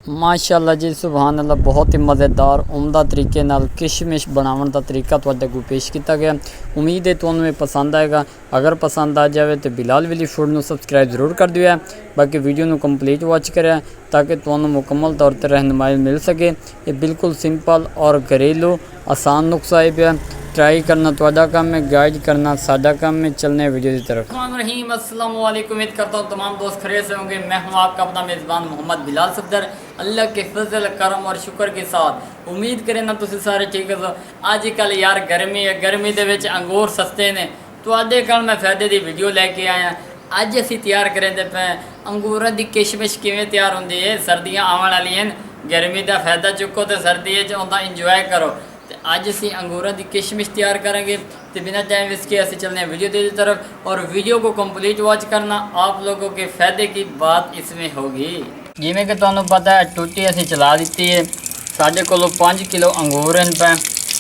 माशाअल्लाह जी सुभान अल्लाह बहुत ही मज़ेदार उम्दा तरीके नाल किशमिश बनावन का तरीका तुहाडे अगों पेश किया गया। उम्मीद है तुहानूं पसंद आएगा। अगर पसंद आ जाए तो बिलाल विली फूड नूं सबसक्राइब जरूर कर दियो है। बाकी वीडियो नूं कंप्लीट वॉच करें ताकि तुहानूं मुकम्मल तौर पर रहनुमाई मिल सके। ये बिल्कुल सिंपल और घरेलू आसान नुस्खा है पिया। ट्राई करना तुहाडा काम है, गाइड करना साडा काम है। चलने वीडियो की तरफ। रहीम अस्सलाम वालेकुम। उम्मीद करता हूँ तमाम दोस्त खैरियत से होंगे। मैं हूँ आपका अपना मेज़बान मोहम्मद बिलाल सफदर। अल्लाह के फजल करम और शुक्र के साथ उम्मीद करें ना तुम सारे ठीक हो। अजकल यार गर्मी है, गर्मी के विच अंगूर सस्ते ने। तुहाडे कल मैं फायदे की वीडियो लैके आया। अज असी तैयार करेंदे पे अंगूर की किशमिश किवें तैयार होंदी है। सर्दियाँ आवन वालियां, गर्मी का फायदा चुको तो सर्दी उनका इंजॉय करो। तो अज असी अंगूर की किशमिश तैयार करेंगे। तो बिना टाइम वेस्ट किए असी चलने वीडियो की तरफ और वीडियो को कंप्लीट वॉच करना। आप लोगों के फ़ायदे की बात इसमें होगी। जिमें कि तुहानूं पता है टूटी असी चला दी है। साढ़े को 5 किलो अंगूर हैं पे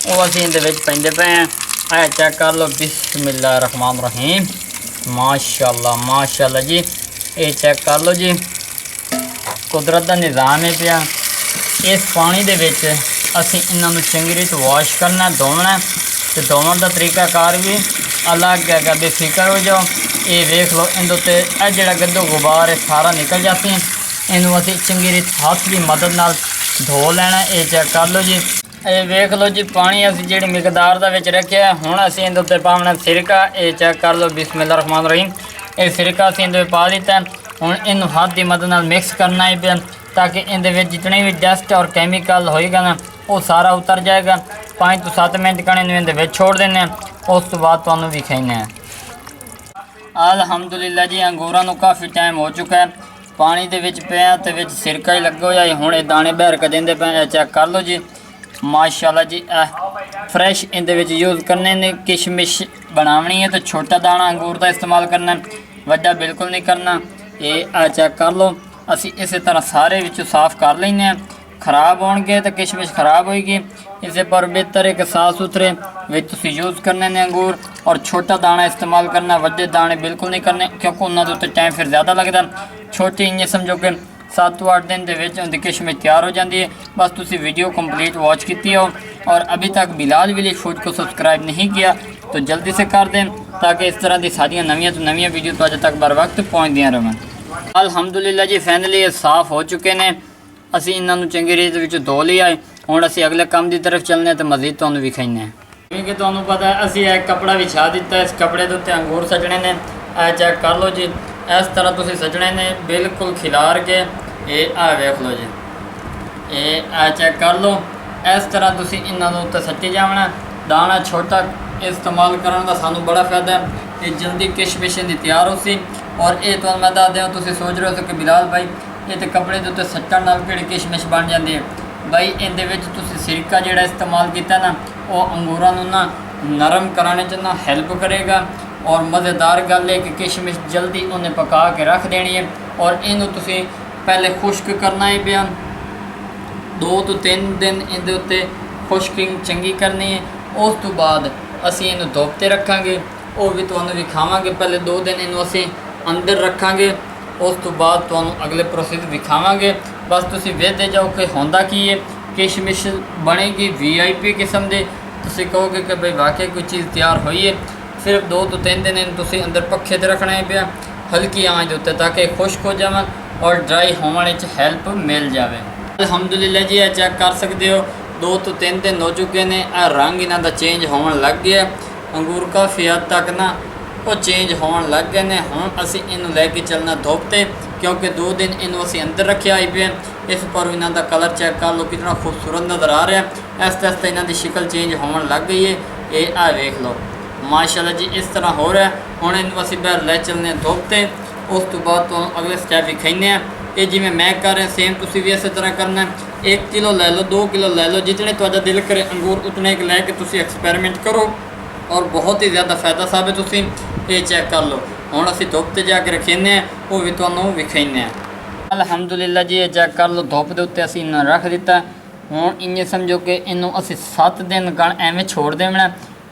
वो असी इहदे विच पैंदे पे हैं। ऐ चेक कर लो। बिस्मिल्लाह रहमान रहीम। माशाअल्लाह माशाअल्लाह जी। ये चेक कर लो जी, कुदरत का निज़ाम है पिया। इस पानी दे विच असी इन्हों चंगी रीत वॉश करना, धोना। तो धोवन का तरीकाकार भी अलग है। बेफिक्र हो जाओ। ये वेख लो इनके उत्ते जो गंदो गुबार है सारा निकल जाती है। इनू असी चंगी रीत हाथ की मदद नाल धो लेना। ये चेक कर लो जी। ये वेख लो जी पानी असी जी मिकदार का रखा है। हुण असी इहदे उत्ते पावना सिरका। ये चेक कर लो। बिस्मिल्लाह रहमान रहीम। ये सिरका असी इहदे पा दिता है। हुण इनू हाथ की मदद नाल मिक्स करना है पे ताकि इहदे विच जितने भी डस्ट और कैमिकल होएगा ना वो सारा उतर जाएगा। 5 तो 7 मिनट कने इहदे विच छोड़ देने। उस तो बाद तुहानूं विखाइना है। अल्हम्दुलिल्लाह जी अंगूरां नूं काफ़ी टाइम हो चुका है। पानी दे विच पिया ते विच सिरका ही लगा होया। हुण दाने बहर के देंदे पे। चेक कर लो जी माशाअल्लाह जी। फ्रैश इहदे विच यूज़ करने ने। किशमिश बनावनी है तो छोटा दाना अंगूर का इस्तेमाल करना, वड्डा बिल्कुल नहीं करना। ये चेक कर लो। असी इस तरह सारे विचों साफ़ कर लेंगे। खराब होणगे तो किशमिश खराब होएगी। इसे पर बेहतर है कि साफ सुथरे विच तुसीं यूज़ करने ने अंगूर और छोटा दाना इस्तेमाल करना, वड्डे दाने बिल्कुल नहीं करने क्योंकि उन्होंने उत्ते टाइम फिर ज़्यादा लगता। छोटी इंज समझो कि 7 तो 8 दिन उनकी किशमिश तैयार हो जाती है। बस तुसीं वीडियो कंप्लीट वॉच की हो और अभी तक बिलाल विलेज फूड को सब्सक्राइब नहीं किया तो जल्दी से कर दें ताकि इस तरह की सारियाँ नवीं तो नवीं वीडियो तो अज तक बर वक्त पहुँचदियाँ रहें। अल्हम्दुलिल्लाह जी फाइनली ये साफ़ हो चुके हैं। असी इन्हों चंगी रीत विच धो लिया है। हुण असी अगले काम की तरफ चलने तो मजीद तुहानूं विखाइने हैं। क्योंकि तुहानूं पता है असी एक कपड़ा विछा दिता है। इस कपड़े के उत्ते अंगूर सजने ने। चेक कर लो जी। इस तरह तुसीं सजने ने बिल्कुल खिलार के। ये वेख लो जी। ये चेक कर लो। इस तरह तुसीं इन्हों उत्ते सट्टी जावना। दाना छोटा इस्तेमाल करने का सानू बड़ा फायदा है। ये जल्दी किशमिश दी तैयार हो सी। और ये तो मैं दस दें तुसीं सोच रहे हो कि बिलाल भाई ये तो कपड़े के उत्ते सट्टण नाल किहड़ी किशमिश बन जाती है। भाई इहदे विच तुसीं सिरका जिहड़ा इस्तेमाल किया ना वो अंगूरां नूं ना नरम कराने च ना हैल्प करेगा। और मज़ेदार गल है कि किशमिश जल्दी उन्हें पका के रख देनी है। और इनू तुसीं पहले खुश्क करना ही पिया। 2 तो 3 दिन इहदे उत्ते खुश्किंग चंगी करनी है। उस तो बाद असीं इनू धुप ते रखांगे। वो भी तुहानूं विखावांगे। पहले 2 दिन इनू असीं अंदर रखांगे। उस तो बाद तुहानूं अगले प्रोसेस विखावांगे। बस तुसीं वेखदे जाओ कि होंदा की है। किशमिश बनेगी VIP किस्म दे। तुसीं कहोगे कि भाई वाकई कोई चीज़ तैयार हुई है। सिर्फ 2 तो 3 दिन इन तुसीं अंदर पखे ते रखना है पिया हल्की आंच दे उत्ते ताकि खुश्क हो जावन और ड्राई होने च हैल्प मिल जाए। अल्हम्दुलिल्लाह जी चेक कर सकते हो 2 तो 3 दिन हो चुके हैं। रंग इन्हां दा चेंज होने लग गया। अंगूर काफ़ी हद तक ना वो चेंज होने लग गए हैं। हुण असी इनू लैके चलना धुप ते क्योंकि 2 दिन इनू असी अंदर रखे आई पे। इस पर इन्हां दा कलर चेक कर लो कितना खूबसूरत नज़र आ रहा है। आस्ते आस्ते इन्हां दी शक्ल चेंज होने लग गई है। ये वेख लो माशाअल्लाह जी इस तरह हो रहा है। हुण इनू असी बाहर लै चलने धुप ते। उस तो बाद तो अगले स्टैप विखाइने हैं। ये जिवें मैं कर रहा सेम तुसीं भी इस तरह करना है। 1 किलो लै लो, 2 किलो लै लो, जितने तुहाडा दिल करे अंगूर उतने एक लैके तुसीं एक्सपेरिमेंट करो और बहुत ही ज़्यादा फायदा साबित तुसीं। ये चेक कर लो। हुण असीं धुप ते जाके रखीने हैं वो भी तुहानूं विखाइने हैं। अल्हम्दुलिल्लाह जी ये चेक कर लो धुप दे उत्ते असीं इन्हां रख दिता। हुण इन्हें समझो कि इनू असीं 7 दिन कण एवें छोड़ देना।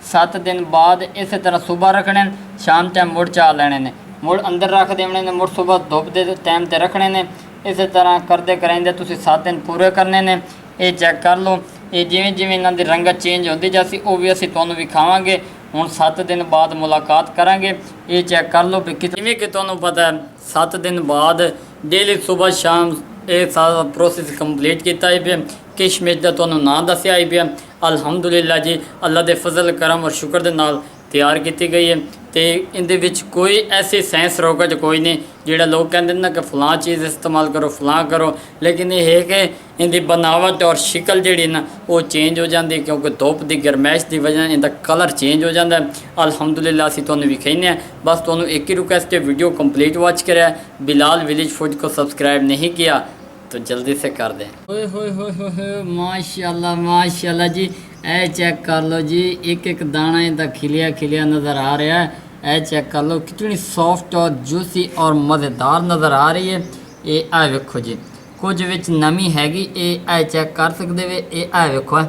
7 दिन बाद इस तरह सुबह रखने, शाम टाइम मुड़ चा लेने ने, मुड़ अंदर रख देने ने, मुड़ सुबह धुप दे टाइम ते रखने ने। ਇਸੇ ਤਰ੍ਹਾਂ ਕਰਦੇ ਕਰਾਂਦੇ ਤੁਸੀਂ 7 ਦਿਨ ਪੂਰੇ ਕਰਨੇ ਨੇ। ਇਹ ਚੈੱਕ ਕਰ ਲਓ, ਇਹ ਜਿਵੇਂ ਜਿਵੇਂ ਇਹਨਾਂ ਦੀ ਰੰਗਤ ਚੇਂਜ ਹੁੰਦੀ ਜਾਂਦੀ ਉਹ ਵੀ ਅਸੀਂ ਤੁਹਾਨੂੰ ਵਿਖਾਵਾਂਗੇ। ਹੁਣ 7 ਦਿਨ ਬਾਅਦ ਮੁਲਾਕਾਤ ਕਰਾਂਗੇ। ਇਹ ਚੈੱਕ ਕਰ ਲਓ ਵੀ ਜਿਵੇਂ ਕਿ ਤੁਹਾਨੂੰ ਪਤਾ ਹੈ 7 ਦਿਨ ਬਾਅਦ ਡੇਲੀ ਸਵੇਰ ਸ਼ਾਮ ਇਹ ਸਾਰਾ ਪ੍ਰੋਸੈਸ ਕੰਪਲੀਟ ਕੀਤਾ ਹੈ ਪਿਆ। ਕਿਸ਼ਮਿਸ਼ ਦਾ ਤੁਹਾਨੂੰ ਨਾਂ ਦੱਸਿਆ ਹੈ ਪਿਆ। ਅਲਹਮਦੁਲਿਲਾ ਜੀ, ਅੱਲਾ ਦੇ ਫਜ਼ਲ ਕਰਮ ਔਰ ਸ਼ੁਕਰ ਦੇ ਨਾਲ ਤਿਆਰ ਕੀਤੀ ਗਈ ਹੈ। ਤੇ ਇਹਦੇ ਵਿੱਚ ਕੋਈ ਐਸੀ ਸਾਇੰਸ ਰੋਕਜ ਕੋਈ ਨਹੀਂ ਜਿਹੜਾ ਲੋਕ ਕਹਿੰਦੇ ਨੇ ਕਿ ਫਲਾਂ ਚੀਜ਼ ਇਸਤੇਮਾਲ ਕਰੋ ਫਲਾਂ ਕਰੋ, ਲੇਕਿਨ ਇਹ ਹੈ ਕਿ ਇਹਦੀ ਬਣਾਵਟ ਔਰ ਸ਼ਕਲ ਜਿਹੜੀ ਨਾ ਉਹ ਚੇਂਜ ਹੋ ਜਾਂਦੀ ਕਿਉਂਕਿ ਧੁੱਪ ਦੀ ਗਰਮੈਸ਼ ਦੀ ਵਜ੍ਹਾ ਨਾਲ ਇਹਦਾ ਕਲਰ ਚੇਂਜ ਹੋ ਜਾਂਦਾ ਹੈ। ਅਲਹਮਦੁਲਿਲਾ ਅਸੀਂ ਤੁਹਾਨੂੰ ਵਿਖਾਉਂਦੇ ਹਾਂ। ਬਸ ਤੁਹਾਨੂੰ ਇੱਕ ਹੀ ਰਿਕੁਐਸਟ ਹੈ, ਵੀਡੀਓ ਕੰਪਲੀਟ ਵਾਚ ਕਰਿਆ। ਬਿਲਾਲ ਵਿलेज फूड को सब्सक्राइब नहीं किया तो जल्दी से कर दें। ओए होए होए होए माशाल्लाह जी, ए चेक कर लो जी, एक एक दाना इनका खिलिया खिलिया नज़र आ रहा है। ए चेक कर लो कितनी सॉफ्ट और जूसी और मज़ेदार नज़र आ रही है। ये आ वेखो जी, कुछ विच नमी हैगी, ये चेक कर सकते वे। ये आ वेखो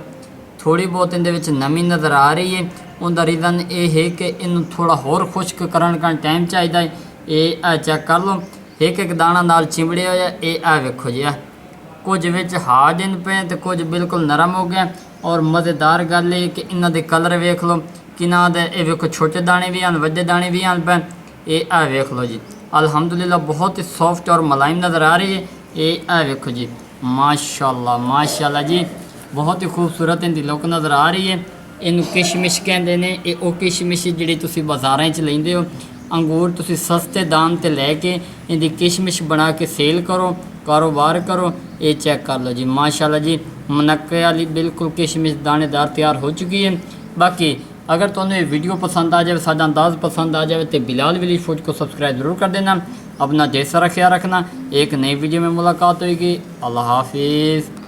थोड़ी बहुत इहदे विच नमी नज़र आ रही है। उनका रीज़न ये है कि इनू थोड़ा होर खुश्क करन का टाइम चाहिए। ये आ चेक कर लो, एक एक दाना नाल चिमड़े होया। ये आ वेखो जी, कुछ विच हार्ड इन पे तो कुछ बिल्कुल नरम हो गया। और मज़ेदार गल है कि इन्हां दे कलर वेख लो किना दे। ये वेखो छोटे दाने भी हैं, वड्डे दाने भी हैं पे। ये आ वेख लो जी, अल्हम्दुलिल्लाह बहुत ही सॉफ्ट और मुलायम नज़र आ रही है। ये आ वेखो जी, माशाल्लाह जी, बहुत ही खूबसूरत इनकी लुक नज़र आ रही है। इनू किशमिश कहते हैं। ये वो किशमिश जिहड़ी तुसीं बाज़ारां च लैंदे हो। अंगूर तुसीं सस्ते दाम ते लैके इनकी किशमिश बना के सेल करो, कारोबार करो। ये चेक कर लो जी, माशाल्लाह जी, मनक्के वाली बिल्कुल किशमिश दानेदार तैयार हो चुकी है। बाकी अगर तुहानूं ये वीडियो पसंद आ जाए, साडा अंदाज़ पसंद आ जाए तो बिलाल विलेज फूड को सब्सक्राइब जरूर कर देना। अपना ढेर सारा ख्याल रखना। एक नई वीडियो में मुलाकात होगी। अल्लाह हाफिज़।